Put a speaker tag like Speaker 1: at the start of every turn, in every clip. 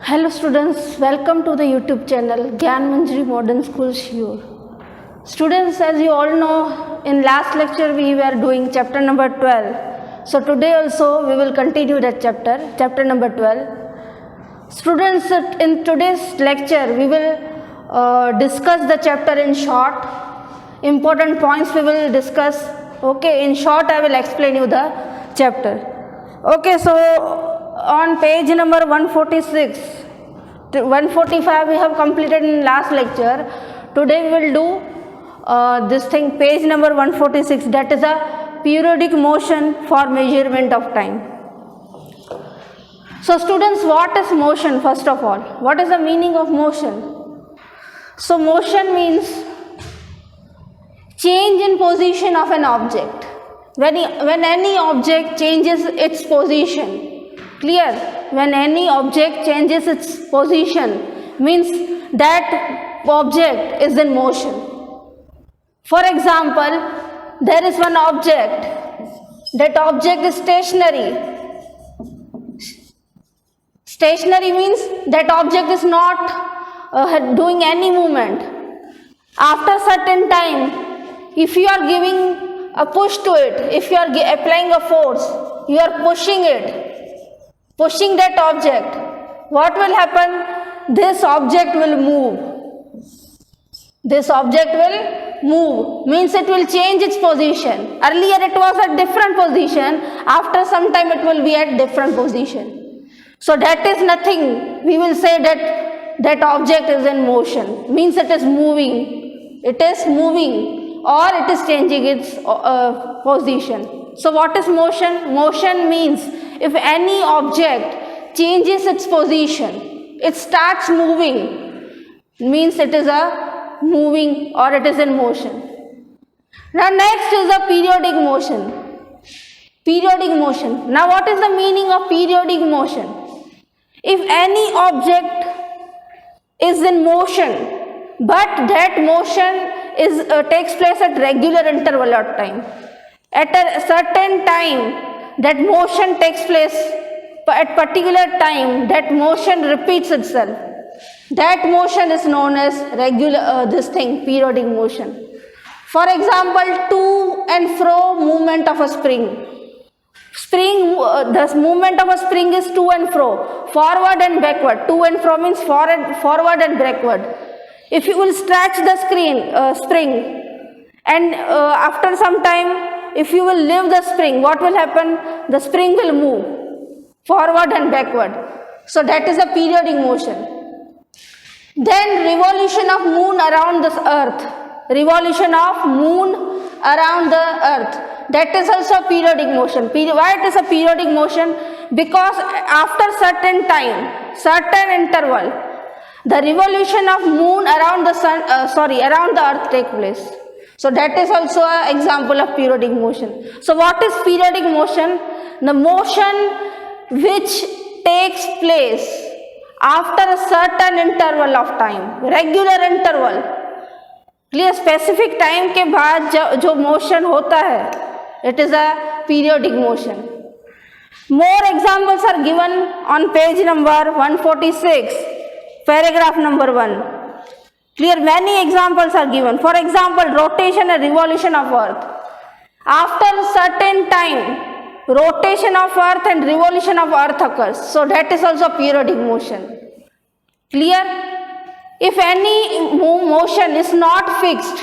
Speaker 1: Hello students, welcome to the YouTube channel Gyan Manjari Modern School Shiur. Students, as you all know, in last lecture we were doing chapter number 12. So today also we will continue that chapter number 12. Students, in today's lecture we will discuss the chapter in short. Important points we will discuss. Okay, in short I will explain you the chapter. Okay, so on page number 146 to 145 we have completed in last lecture. Today we will do this thing, page number 146, that is a periodic motion for measurement of time. So students, what is motion? First of all, what is the meaning of motion? So motion means change in position of an object. When any object changes its position, clear? When any object changes its position, means that object is in motion. For example, there is one object. That object is stationary. Stationary means that object is not doing any movement. After certain time, if you are giving a push to it, if you are applying a force, you are pushing that object, what will happen? This object will move. This object will move, means it will change its position. Earlier it was at different position, after some time it will be at different position. So that is nothing. We will say that object is in motion, means it is moving. It is moving or it is changing its position. So what is motion? Motion means if any object changes its position, it starts moving, means it is a moving or it is in motion. Now next is a periodic motion. Periodic motion. Now what is the meaning of periodic motion? If any object is in motion, but that motion takes place at regular interval of time. At a certain time, that motion takes place at particular time, that motion repeats itself. That motion is known as periodic motion. For example, to and fro movement of a spring. The movement of a spring is to and fro, forward and backward. To and fro means forward and backward. If you will stretch the spring and after some time, if you will leave the spring, what will happen? The spring will move forward and backward. So that is a periodic motion. Then revolution of moon around the earth. Revolution of moon around the earth. That is also a periodic motion. Why it is a periodic motion? Because after certain time, certain interval, the revolution of moon around the earth take place. So that is also an example of periodic motion. So what is periodic motion? The motion which takes place after a certain interval of time, regular interval. clear? Specific time के बाद जो motion होता है, it is a periodic motion. More examples are given on page number 146. Paragraph number 1. Clear? Many examples are given. For example, rotation and revolution of earth. After a certain time, rotation of earth and revolution of earth occurs. So that is also periodic motion. Clear? If any motion is not fixed,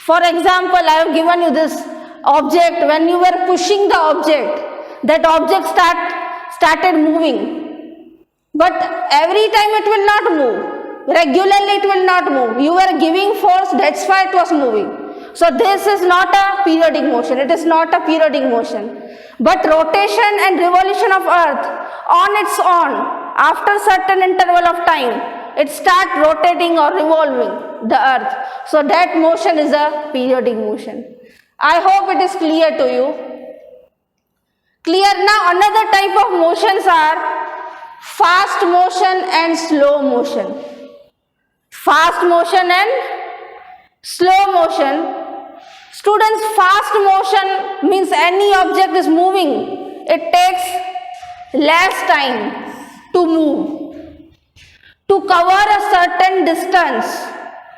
Speaker 1: for example, I have given you this object. When you were pushing the object, that object started moving. But every time it will not move. Regularly it will not move. You were giving force, that's why it was moving. So this is not a periodic motion. It is not a periodic motion. But rotation and revolution of earth on its own, after certain interval of time, it starts rotating or revolving the earth. So that motion is a periodic motion. I hope it is clear to you. Clear? Now another type of motions are fast motion and slow motion. Fast motion and slow motion. Students, fast motion means any object is moving. It takes less time to move. To cover a certain distance,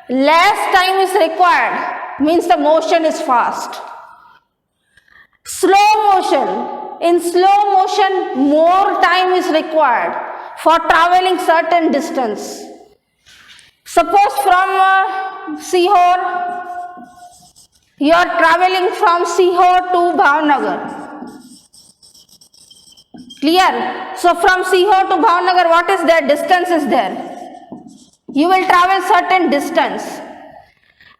Speaker 1: less time is required, means the motion is fast. Slow motion. In slow motion, more time is required for traveling certain distance. Suppose from Sihor, you are traveling from Sihor to Bhavnagar. Clear? So from Sihor to Bhavnagar, what is there? Distance is there. You will travel certain distance.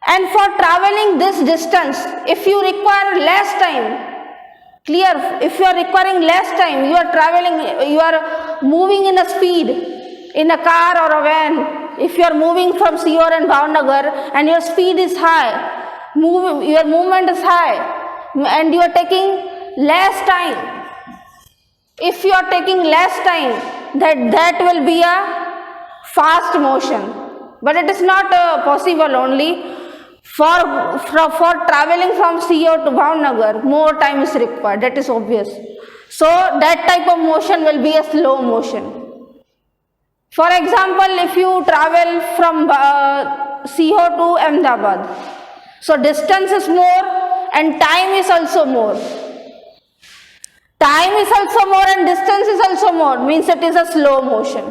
Speaker 1: And for traveling this distance, if you require less time, clear, if you are requiring less time, you are traveling, you are moving in a speed, in a car or a van. If you are moving from Sihor and Bhavnagar and your speed is high, your movement is high and you are taking less time. If you are taking less time, that will be a fast motion. But it is not possible only. For traveling from Sihor to Bhavnagar, more time is required. That is obvious. So that type of motion will be a slow motion. For example, if you travel from Sihor to Ahmedabad, so distance is more and time is also more. Time is also more and distance is also more, means it is a slow motion.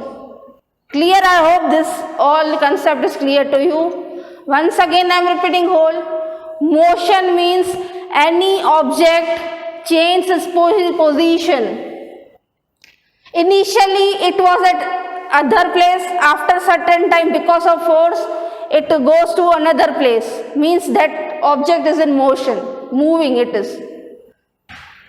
Speaker 1: Clear? I hope this all concept is clear to you. Once again I am repeating whole. Motion means any object changes its position. Initially it was at other place, after certain time because of force it goes to another place, means that object is in motion, moving it is.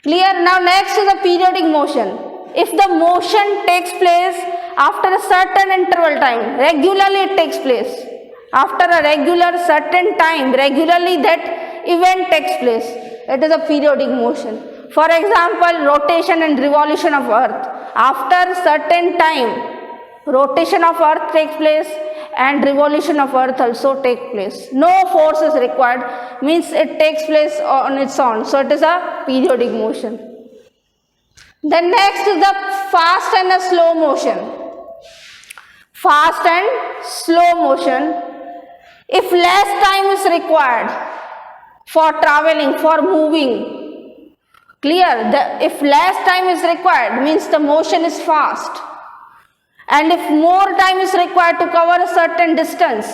Speaker 1: Clear? Now next is a periodic motion. If the motion takes place after a certain interval time, regularly it takes place. After a regular certain time, regularly that event takes place. It is a periodic motion. For example, rotation and revolution of earth. After certain time, rotation of earth takes place and revolution of earth also takes place. No force is required, means it takes place on its own. So it is a periodic motion. Then next is the fast and a slow motion. Fast and slow motion. If less time is required for traveling, for moving, clear, if less time is required, means the motion is fast. And if more time is required to cover a certain distance,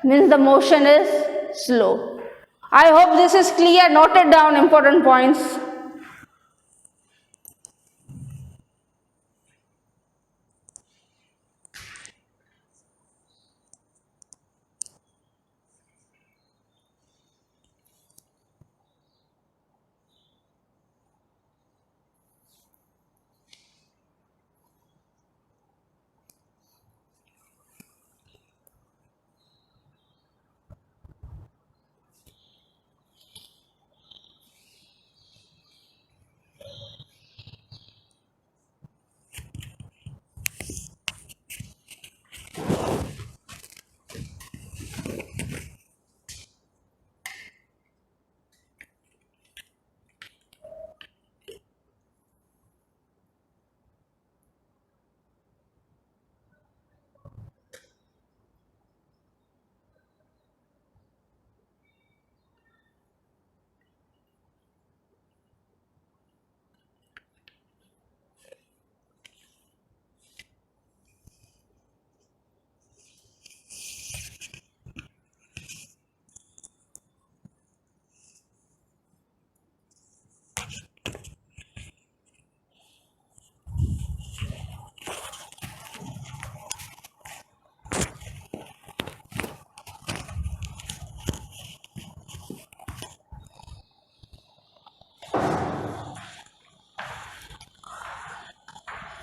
Speaker 1: means the motion is slow. I hope this is clear. Noted down important points.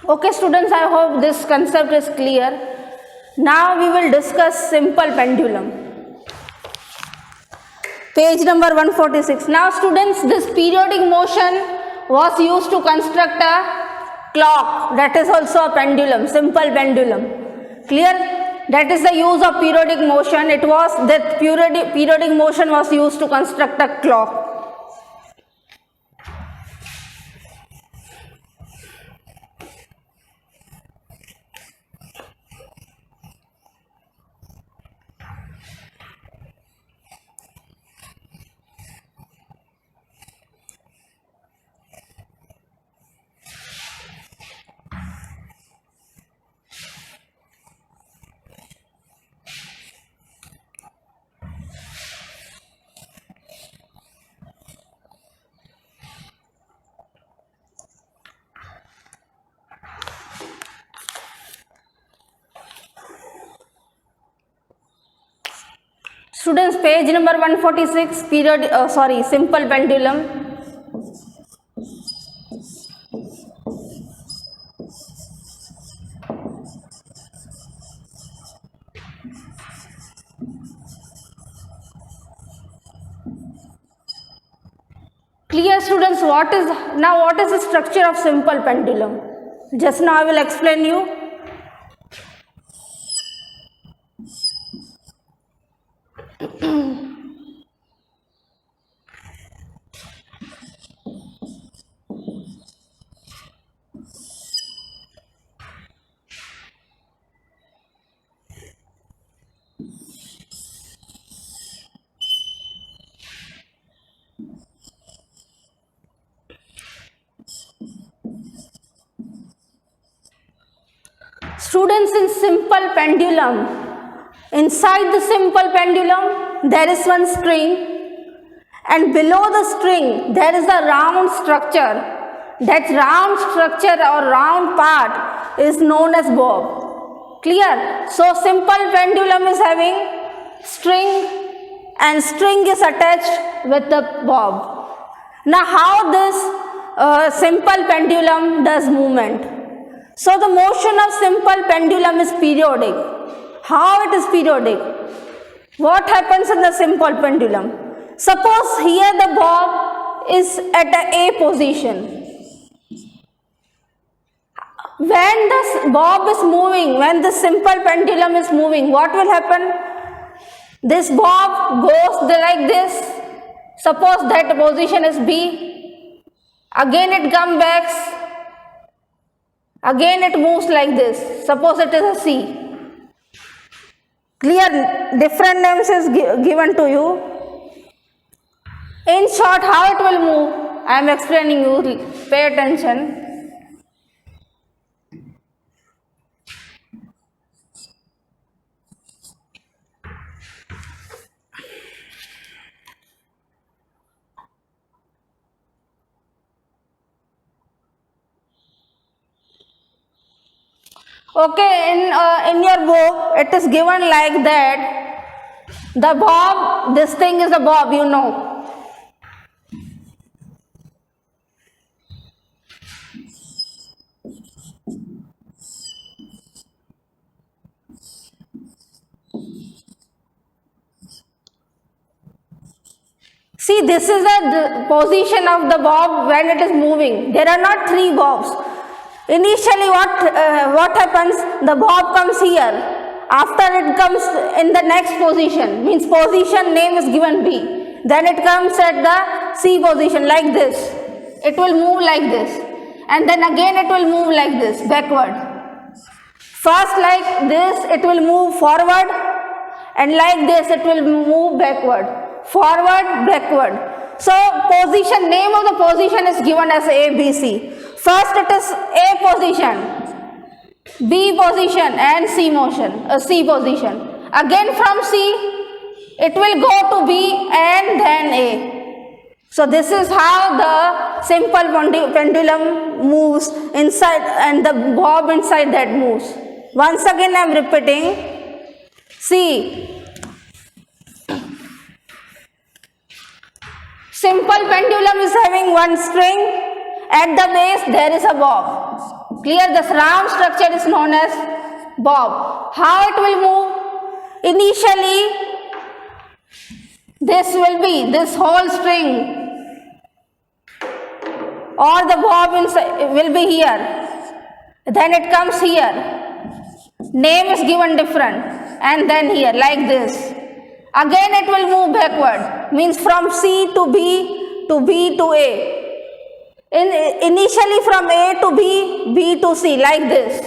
Speaker 1: Okay students, I hope this concept is clear. Now we will discuss simple pendulum. Page number 146. Now students, this periodic motion was used to construct a clock, that is also a pendulum, simple pendulum. Clear? That is the use of periodic motion. It was that periodic motion was used to construct a clock. Students, page number 146, simple pendulum. Clear, students? What is the structure of simple pendulum? Just now I will explain you. Students, in simple pendulum, inside the simple pendulum there is one string, and below the string there is a round structure. That round structure or round part is known as bob. Clear? So simple pendulum is having string, and string is attached with the bob. Now how this simple pendulum does movement? So the motion of simple pendulum is periodic. How it is periodic? What happens in the simple pendulum? Suppose here the bob is at a position. When the bob is moving, when the simple pendulum is moving, what will happen? This bob goes like this. Suppose that position is B. Again it comes back. Again it moves like this. Suppose it is a C. Clear? Different names is given to you. In short, how it will move? I am explaining you. Pay attention. Okay, in your book it is given like that. The bob, this thing is a bob, you know. See, this is the position of the bob when it is moving. There are not three bobs. Initially what happens? The bob comes here. After it comes in the next position, means position name is given B. Then it comes at the C position like this. It will move like this. And then again it will move like this, backward. First like this it will move forward, and like this it will move backward. Forward, backward. So position, name of the position is given as A, B, C. First it is A position, B position and C position. Again from C it will go to B and then A. So this is how the simple pendulum moves inside, and the bob inside that moves. Once again I am repeating. See, simple pendulum is having one string. At the base there is a bob. Clear? This round structure is known as bob. How it will move? Initially this will be this whole string, or the bob inside will be here. Then it comes here. Name is given different, and then here like this. Again it will move backward, means from C to B to B to A. Initially from A to B, B to C, like this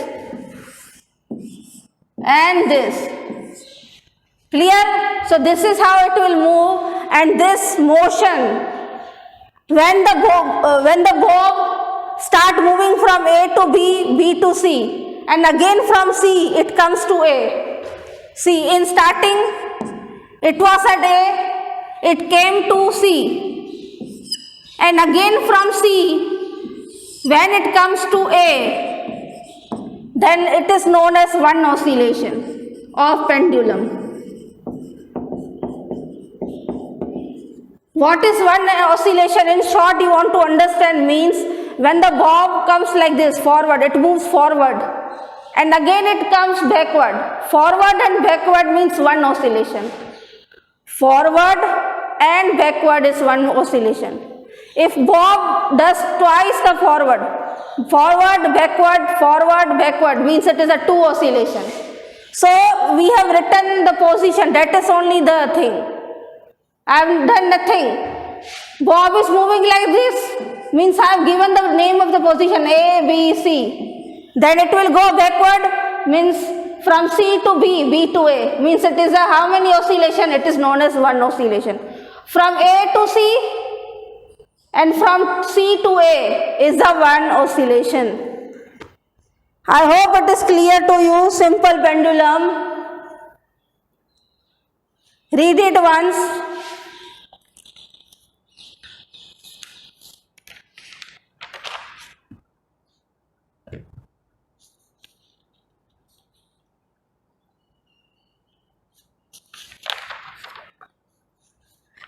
Speaker 1: and this. Clear? So this is how it will move, and this motion, when the bob start moving from A to B, B to C, and again from C it comes to A. See, in starting it was at A, it came to C. And again from C, when it comes to A, then it is known as one oscillation of pendulum. What is one oscillation? In short, you want to understand means when the bob comes like this forward, it moves forward and again it comes backward. Forward and backward means one oscillation. Forward and backward is one oscillation. If bob does twice the forward, backward means it is a two oscillation. So we have written the position, that is only the thing. I have done nothing. Bob is moving like this, means I have given the name of the position A, B, C. Then it will go backward, means from C to B, B to A, means it is a how many oscillation? It is known as one oscillation. From A to C and from C to A is the one oscillation. I hope it is clear to you. Simple pendulum. Read it once.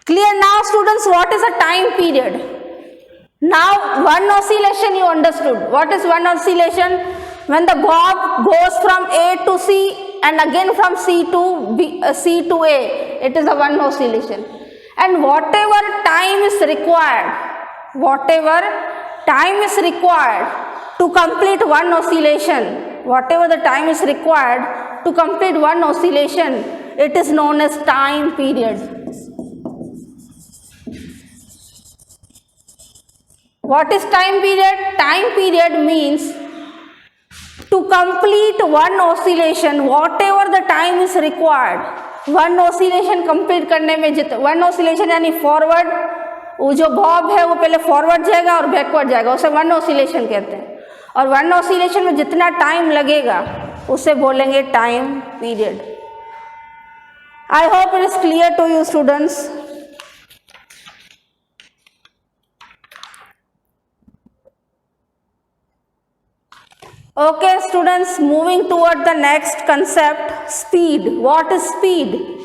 Speaker 1: Clear now, students, what is a time period? Now one oscillation you understood. What is one oscillation? When the bob goes from A to C and again from C to B, C to A, it is a one oscillation. And whatever time is required to complete one oscillation, it is known as time period. What is time period? Time period means to complete one oscillation, whatever the time is required. One oscillation complete करने में one oscillation यानी forward, वो जो bob है वो पहले forward जाएगा और backward जाएगा, उसे one oscillation कहते हैं. और one oscillation में जितना time लगेगा उसे बोलेंगे time period. I hope it is clear to you, students. Okay, students, moving toward the next concept, speed. What is speed?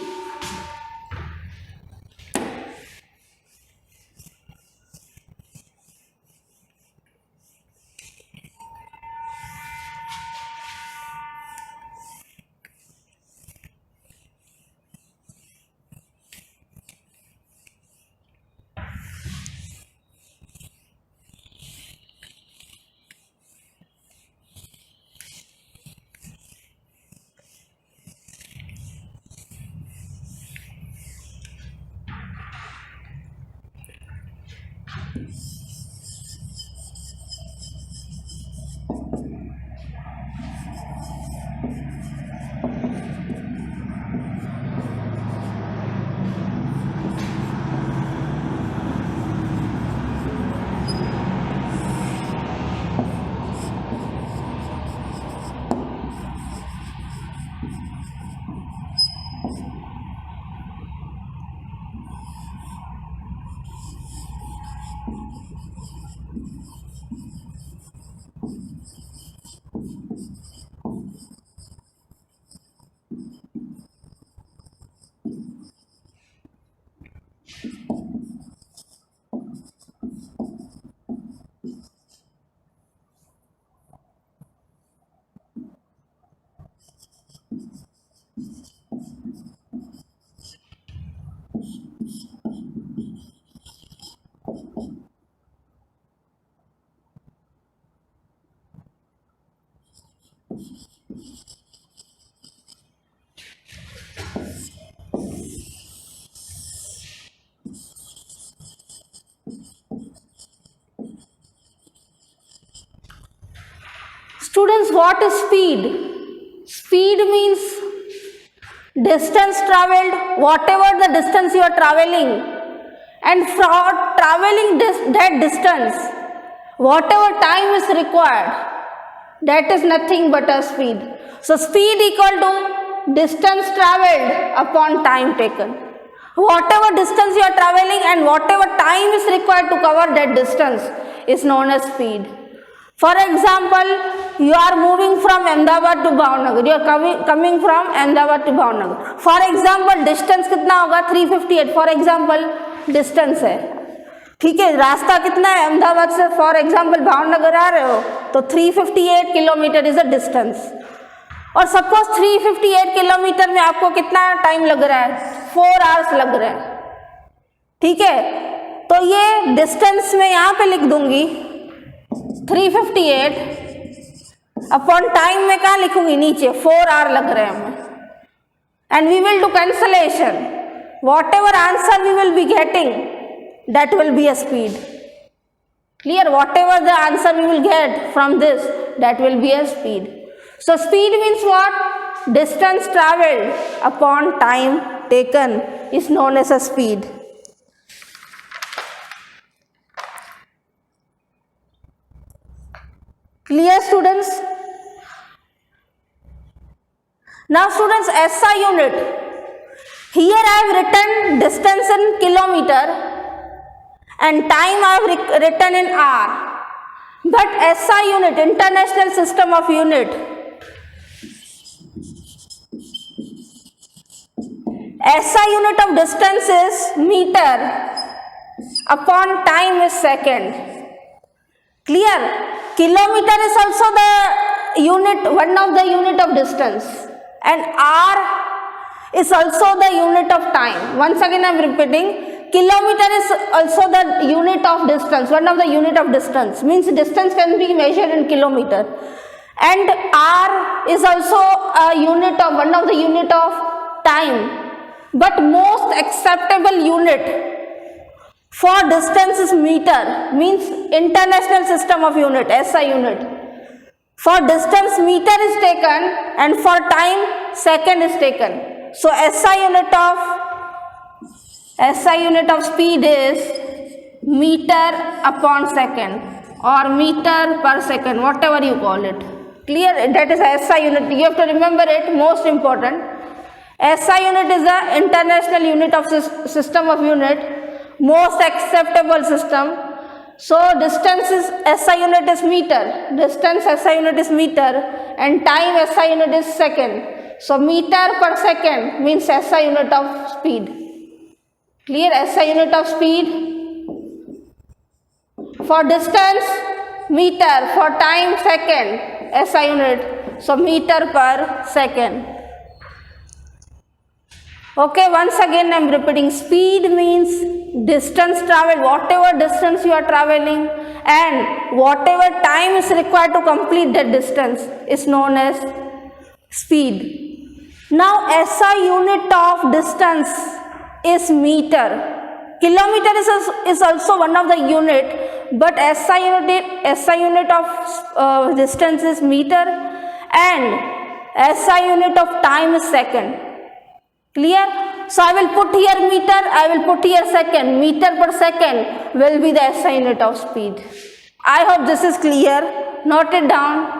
Speaker 1: Students, what is speed? Speed means distance traveled, whatever the distance you are traveling, and for traveling that distance, whatever time is required, that is nothing but a speed. So speed equal to distance traveled upon time taken. Whatever distance you are traveling and whatever time is required to cover that distance is known as speed. For example, you are moving from Ahmedabad to Bhavnagar. You are coming from Ahmedabad to Bhavnagar. For example, distance कितना होगा 358. For example, distance है, ठीक है। रास्ता कितना है, अहमदाबाद से for example Bhavnagar आ रहे हो तो 358 किलोमीटर इज अ डिस्टेंस। और सपोज 358 किलोमीटर में आपको कितना टाइम लग रहा है, 4 आवर्स लग रहे हैं, ठीक है। तो ये डिस्टेंस में यहाँ पे लिख दूंगी 358 अपॉन टाइम में कहाँ लिखूंगी, नीचे 4 आवर लग रहे हैं हमें। And we will do cancellation, whatever answer we will be getting that will be a speed. Clear? Whatever the answer we will get from this, that will be a speed. So speed means what? Distance traveled upon time taken is known as a speed. Clear, students? Now students, SI unit. Here I have written distance in kilometer and time I have written in hour, but SI unit, International System of Unit, SI unit of distance is meter upon time is second. Clear? Kilometer is also the unit, one of the unit of distance, and hour is also the unit of time. Once again I am repeating, kilometer is also the unit of distance, one of the unit of distance, means distance can be measured in kilometer, and hour is also a unit of, one of the unit of time, but most acceptable unit for distance is meter, means International System of Unit, SI unit. For distance meter is taken and for time second is taken. So SI unit of speed is meter upon second or meter per second, whatever you call it. Clear? That is SI unit. You have to remember it, most important. SI unit is the International Unit of System of Unit, most acceptable system. So distance is SI unit is meter, distance SI unit is meter, and time SI unit is second. So meter per second means SI unit of speed. Clear? SI unit of speed. For distance meter, for time second, SI unit. So meter per second. Okay, once again I am repeating, speed means distance traveled, whatever distance you are traveling and whatever time is required to complete that distance is known as speed. Now SI unit of distance is meter. Kilometer is also one of the unit, but SI unit of distance is meter and SI unit of time is second. Clear? So I will put here meter, I will put here second. Meter per second will be the SI unit of speed. I hope this is clear. Note it down.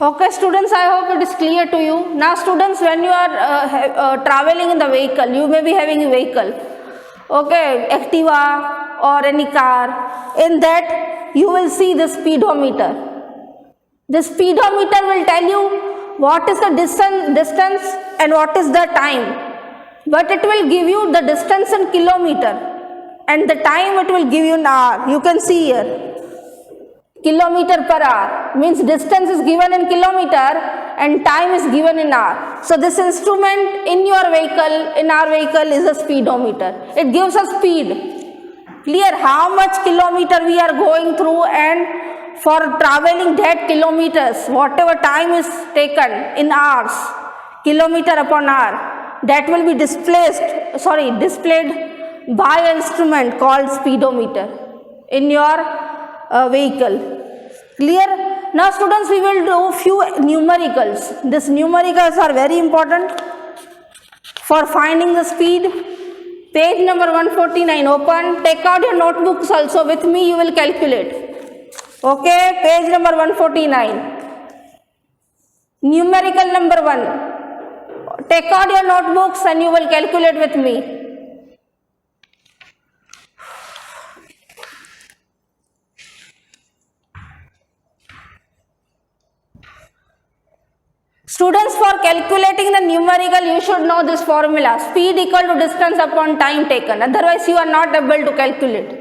Speaker 1: Okay students, I hope it is clear to you. Now students, when you are traveling in the vehicle, you may be having a vehicle, okay, Activa or any car. In that you will see the speedometer. The speedometer will tell you what is the distance and what is the time, but it will give you the distance in kilometer. and the time it will give you in hour. You can see here. Kilometer per hour means distance is given in kilometer and time is given in hour. So this instrument in your vehicle, in our vehicle, is a speedometer. It gives us speed. Clear how much kilometer we are going through, and for traveling that kilometers, whatever time is taken in hours, kilometer upon hour, that will be displayed by an instrument called speedometer in your vehicle. Clear? Now students, we will do few numericals. These numericals are very important for finding the speed. Page number 149 open. Take out your notebooks also with me, you will calculate. Okay, page number 149. Numerical number 1. Take out your notebooks and you will calculate with me. Students, for calculating the numerical, you should know this formula. Speed equal to distance upon time taken. Otherwise, you are not able to calculate.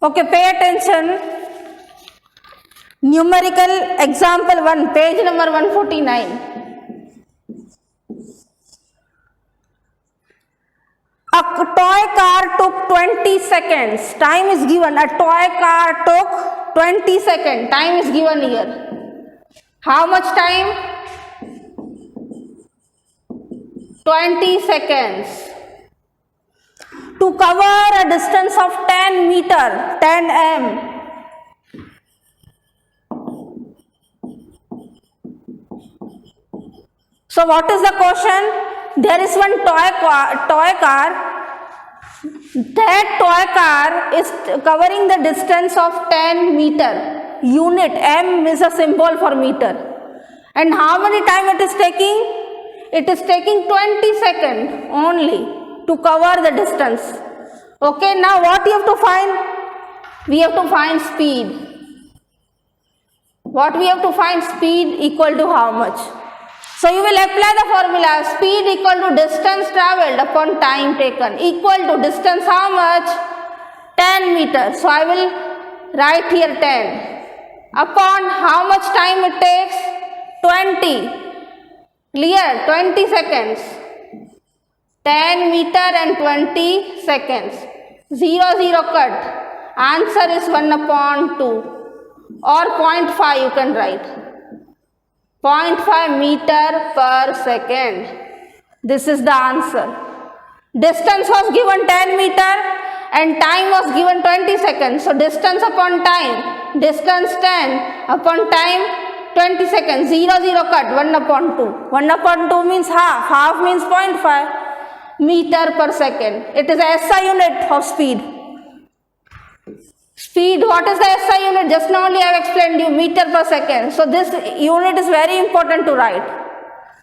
Speaker 1: Okay, pay attention. Numerical example 1, page number 149. A toy car took 20 seconds. Time is given. A toy car took 20 seconds. Time is given here. How much time? 20 seconds. To cover a distance of 10 meter, 10 m. So what is the question? There is one toy car. That toy car is covering the distance of 10 meter. Unit m is a symbol for meter. And how many time it is taking? It is taking 20 seconds only to cover the distance. Okay, now what you have to find? We have to find speed. What we have to find? Speed equal to how much? So you will apply the formula. Speed equal to distance travelled upon time taken. Equal to distance how much? 10 meters. So I will write here 10. Upon how much time it takes? 20. Clear? 20 seconds. 10 meter and 20 seconds. 0, 0 cut. Answer is 1 upon 2 or 0.5 you can write. 0.5 meter per second. This is the answer. Distance was given 10 meter and time was given 20 seconds. So distance upon time. Distance 10 upon time 20 seconds. 0, 0 cut. 1 upon 2. 1 upon 2 means half. Half means 0.5. Meter per second. It is a SI unit of speed. Speed, what is the SI unit? Just now only I have explained you, meter per second. So this unit is very important to write.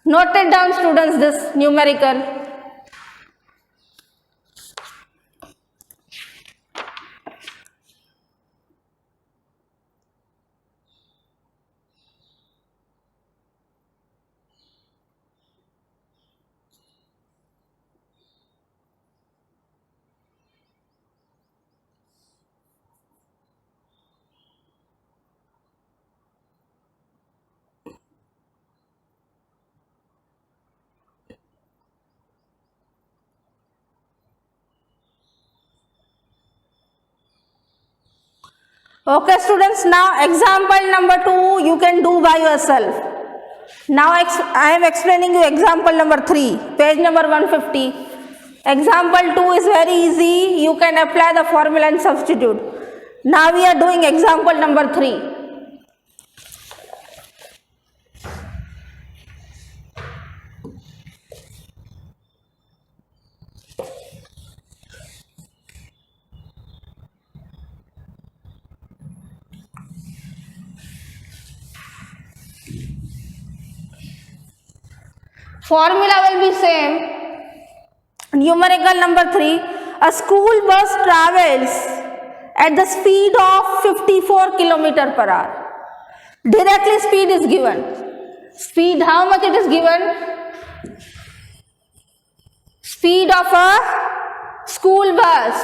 Speaker 1: Note it down students, this numerical. Okay students, now example number 2 you can do by yourself. Now I am explaining you example number 3, page number 150. Example 2 is very easy, you can apply the formula and substitute. Now we are doing example number 3. Formula will be same. Numerical number 3. A school bus travels at the speed of 54 km per hour. Directly speed is given. Speed, how much it is given? Speed of a school bus.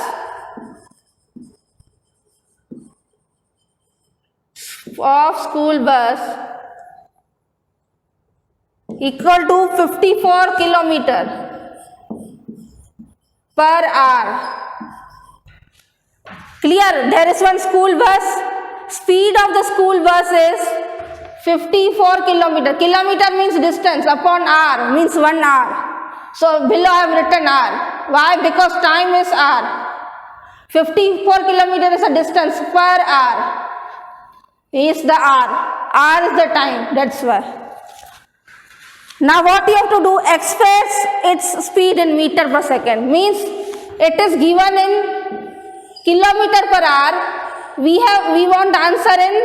Speaker 1: Equal to 54 kilometer per hour. Clear? There is one school bus. Speed of the school bus is 54 kilometer. Kilometer means distance, upon hour means 1 hour. So below I have written hour. Why? Because time is hour. 54 kilometer is a distance per hour. Is the hour. Hour is the time. That's why. Now what you have to do? Express its speed in meter per second. Means it is given in kilometer per hour. We want answer in,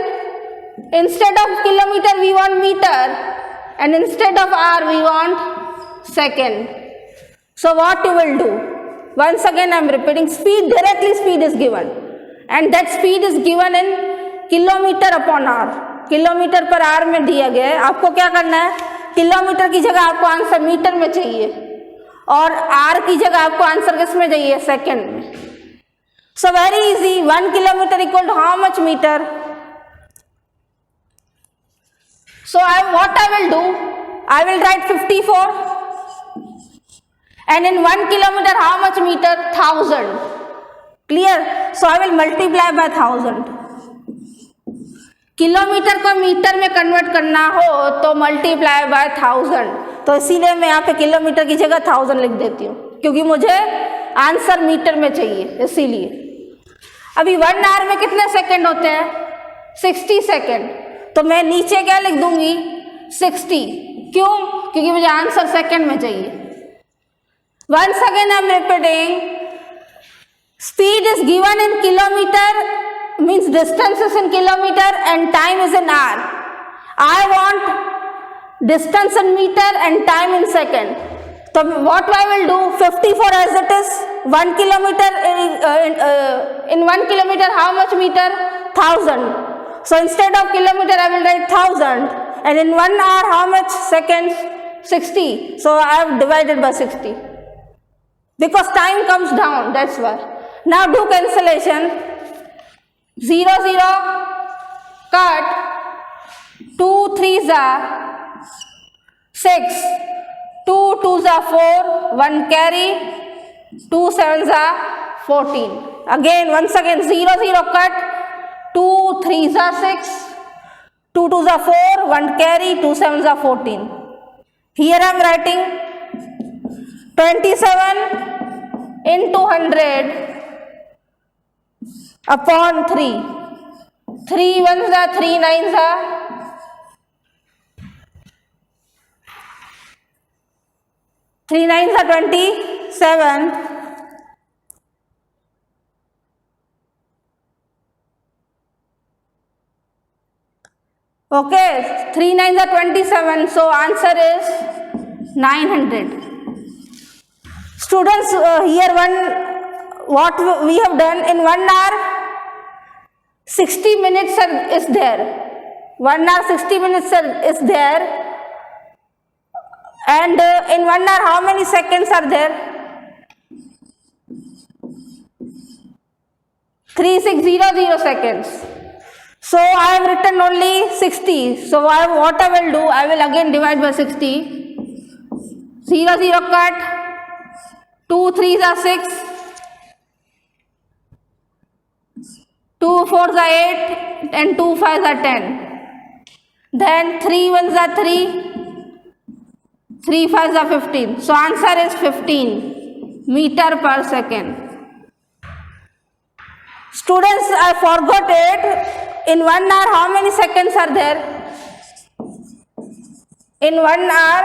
Speaker 1: instead of kilometer we want meter, and instead of hour we want second. So what you will do? Once again I am repeating, speed, directly speed is given, and that speed is given in kilometre upon hour. Kilometre per hour में दिया गया है. आपको क्या करना है? Kilometre की जगह आपको आंसर मीटर में चाहिए, और आर की जगह आपको आंसर किस में चाहिए? सेकंड में. So very easy. 1 kilometre equal to how much metre? So what I will do? I will write 54, and in 1 kilometer how much meter? 1000. Clear? So I will multiply by 1000. Kilometre को metre में convert करना हो तो multiply by 1000. तो इसीलिए मैं यहाँ पे किलोमीटर की जगह 1000 लिख देती हूँ, क्योंकि मुझे आंसर मीटर में चाहिए. इसीलिए अभी 1 आवर में कितने सेकंड होते हैं? 60 सेकंड. तो मैं नीचे क्या लिख दूंगी? 60. क्यों? क्योंकि मुझे आंसर सेकंड में चाहिए. Once again I am repeating, speed is given in kilometre, means distance is in kilometer and time is in hour. I want distance in meter and time in second. So what I will do? 54 as it is. 1 kilometer in 1 kilometer how much meter? 1000. So instead of kilometer I will write 1000, and in 1 hour how much seconds? 60. So I have divided by 60 because time comes down. That's why. Now do cancellation. 0 0 cut. 2 3s are 6, 2 2s are 4, 1 carry, 2 7s are 14. Again, once again, 0 0 cut. 2 3s are 6, 2 2s are 4, 1 carry, 2 7s are 14. Here I am writing 27 into 100 upon 3. 3 1s are 3 9s are 3 9s are 27. Okay, 3 9s are 27. So answer is 900. Students, here what we have done in 1 hour 60 minutes is there. 1 hour 60 minutes is there, and in 1 hour how many seconds are there? 3600 seconds. So I have written only 60. So what I will do? I will again divide by 60. 0 0 cut. 2 3s are 6. 2 4s are 8 and 2 5s are 10. Then 3 1s are 3, 3 5s are 15. So answer is 15 meter per second. Students, I forgot it. In 1 hour how many seconds are there? In 1 hour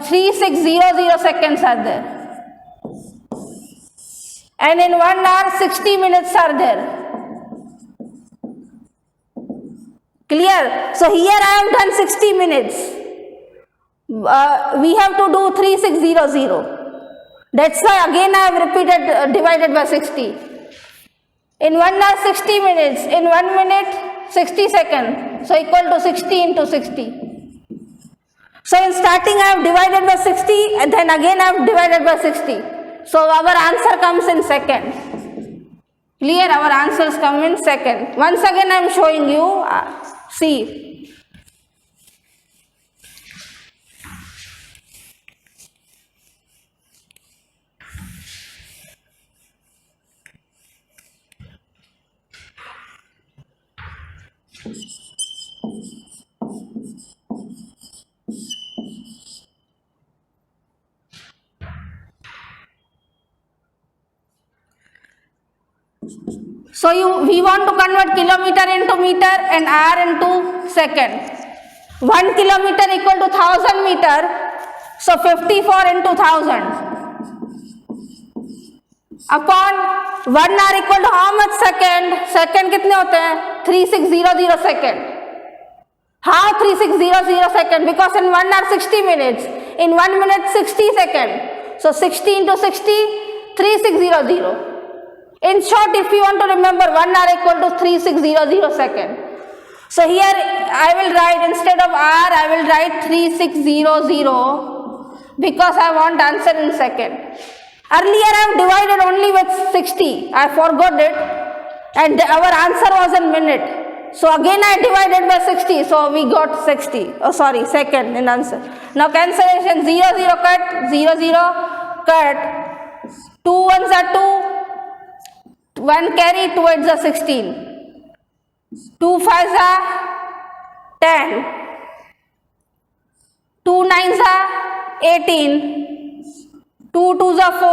Speaker 1: 3600 seconds are there. And in 1 hour 60 minutes are there. Clear? So here I have done 60 minutes. we have to do 3600. That's why again I have repeated divided by 60. In 1 hour 60 minutes, in 1 minute 60 seconds, so equal to 60 into 60. So in starting I have divided by 60 and then again I have divided by 60. So our answer comes in second. Clear? Our answers come in second. Once again I am showing you, see. So we want to convert kilometer into meter and hour into second. 1 kilometer equal to 1000 meter. So 54 into 1000 upon 1 hour equal to how much second? Second कितने होते हैं? 3600 second. How 3600 second? Because in 1 hour 60 minutes, in 1 minute 60 second. So 60 into 60, 3600. In short, if you want to remember, 1 hour equal to 3600 second. So here I will write, instead of hour, I will write 3600 because I want answer in second. Earlier I have divided only with 60. I forgot it and our answer was in minute. So again I divided by 60. So we got 60. Oh sorry, second in answer. Now cancellation, 0 0 cut, 0 0 cut. 2 ones are 2. 1 carry, 2 8s are 16. 2 5s are 10. 2 9s are 18. 2 2s are 4.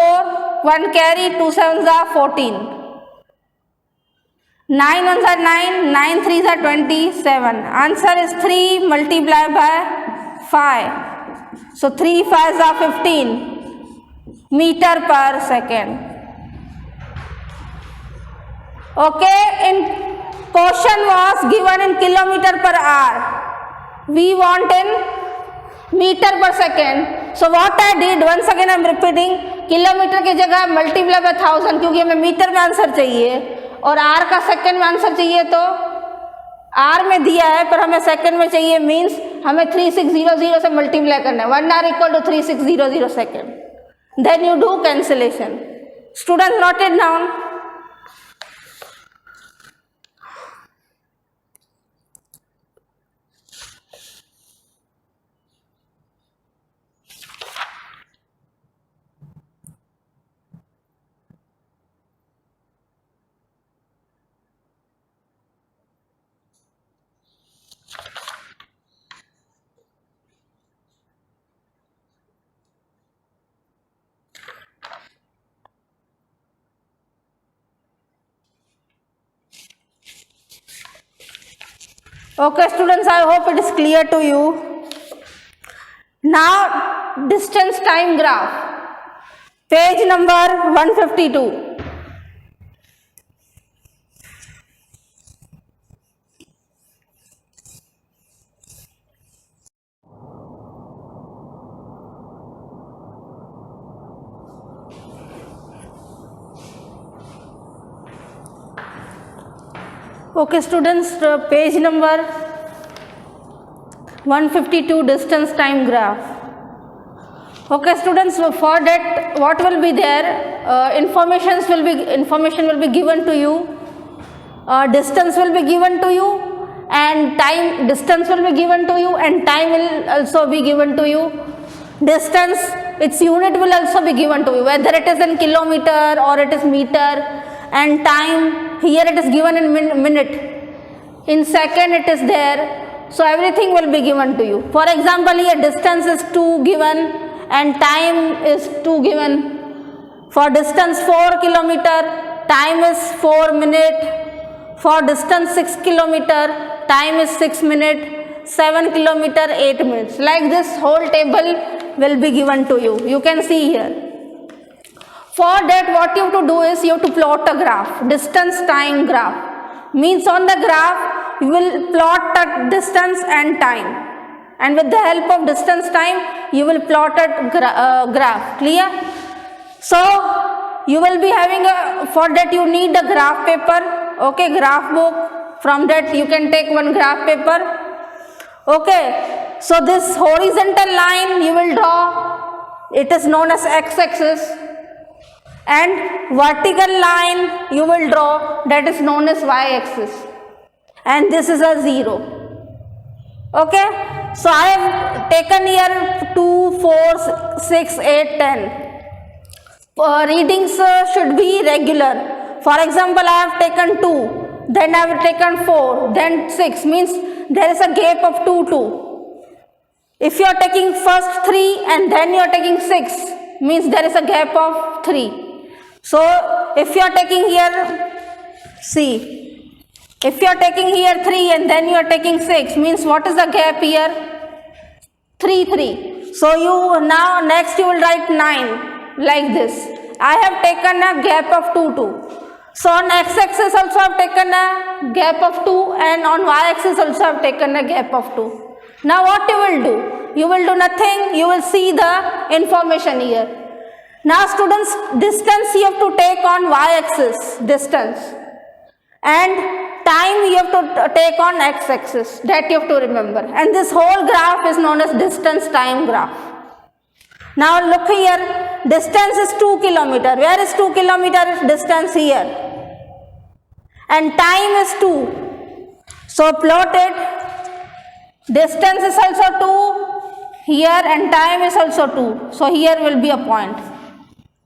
Speaker 1: 1 carry, 2 7s are 14. 9 ones are 9. 9 3s are 27. Answer is 3 multiplied by 5. So 3 5s are 15 meter per second. Okay, in question was given in kilometer per hour. We want in meter per second. So what I did, once again I am repeating, kilometre की जगह multiply by 1000 क्योंकि हमें metre में answer चाहिए और are का second में answer चाहिए तो आर में दिया है पर हमें सेकंड में चाहिए मींस हमें 3600 से मल्टीप्लाई करना है. 1 hour equal to 3600 second. Then you do cancellation. Students note it down. Okay students, I hope it is clear to you. Now distance time graph, page number 152. Okay students, page number 152, distance time graph. Okay students, for that what will be there, information will be given to you, distance will be given to you and time, distance will be given to you and time will also be given to you. Distance, its unit will also be given to you, whether it is in kilometer or it is meter, and time here it is given in minute, in second it is there. So everything will be given to you. For example, here distance is 2 given and time is 2 given. For distance 4 kilometer, time is 4 minute. For distance 6 kilometer, time is 6 minute. 7 kilometer, 8 minutes. Like this whole table will be given to you. You can see here. For that what you have to do is you have to plot a graph, distance time graph. Means on the graph you will plot the distance and time. and with the help of distance time you will plot a graph. Clear? So you will be having for that you need a graph paper, okay, graph book. From that you can take one graph paper. Okay, so this horizontal line you will draw, it is known as x-axis, and vertical line you will draw, that is known as y-axis, and this is a 0. Okay, so I have taken here 2, 4, 6, 8, 10. Readings should be regular. For example, I have taken 2. Then I have taken 4, then 6, means there is a gap of 2. If you are taking first 3 and then you are taking 6, means there is a gap of 3. So if you are taking here, see, if you are taking here 3 and then you are taking 6, means what is the gap here? 3. So you now next you will write 9 like this. I have taken a gap of 2. So on x-axis also I have taken a gap of 2 and on y-axis also I have taken a gap of 2. Now what you will do? You will do nothing, you will see the information here. Now students, distance you have to take on y-axis, distance, and time you have to take on x-axis, that you have to remember. And this whole graph is known as distance time graph. Now look here, distance is 2 kilometer. Where is 2 kilometer distance? Here. And time is 2. So plot it. Distance is also 2 here and time is also 2. So here will be a point.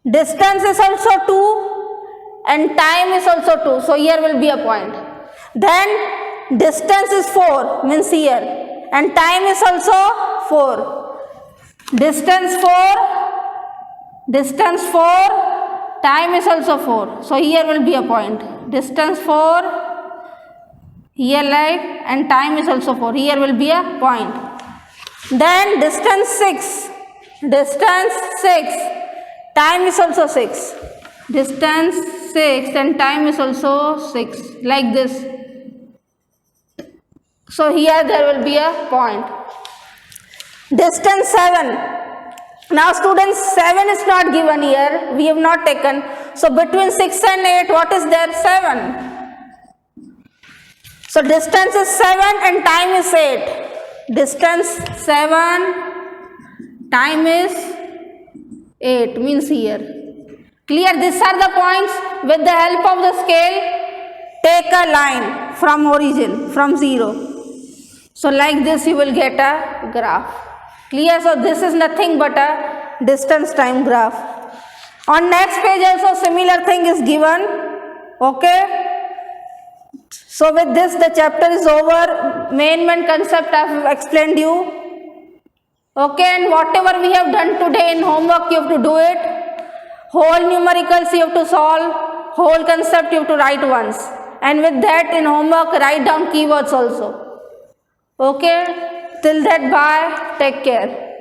Speaker 1: Distance is also 2 and time is also 2. So here will be a point. Then distance is 4, means here, and time is also 4. Distance 4, time is also 4. So here will be a point. Distance 4, here like, and time is also 4. Here will be a point. Then distance 6, time is also 6. Distance 6 and time is also 6, like this. So here there will be a point. Distance 7. Now students, 7 is not given here, we have not taken. So between 6 and 8, what is there? 7. So distance is 7 and time is 8. Distance 7, time is 8, means here. Clear? These are the points. With the help of the scale, take a line from origin, from 0. So like this you will get a graph. Clear? So this is nothing but a distance time graph. On next page also similar thing is given. Okay. So with this the chapter is over. Main concept I have explained you. Okay, and whatever we have done today in homework you have to do it. Whole numericals you have to solve. Whole concept you have to write once. And with that in homework write down keywords also. Okay. Till that, bye. Take care.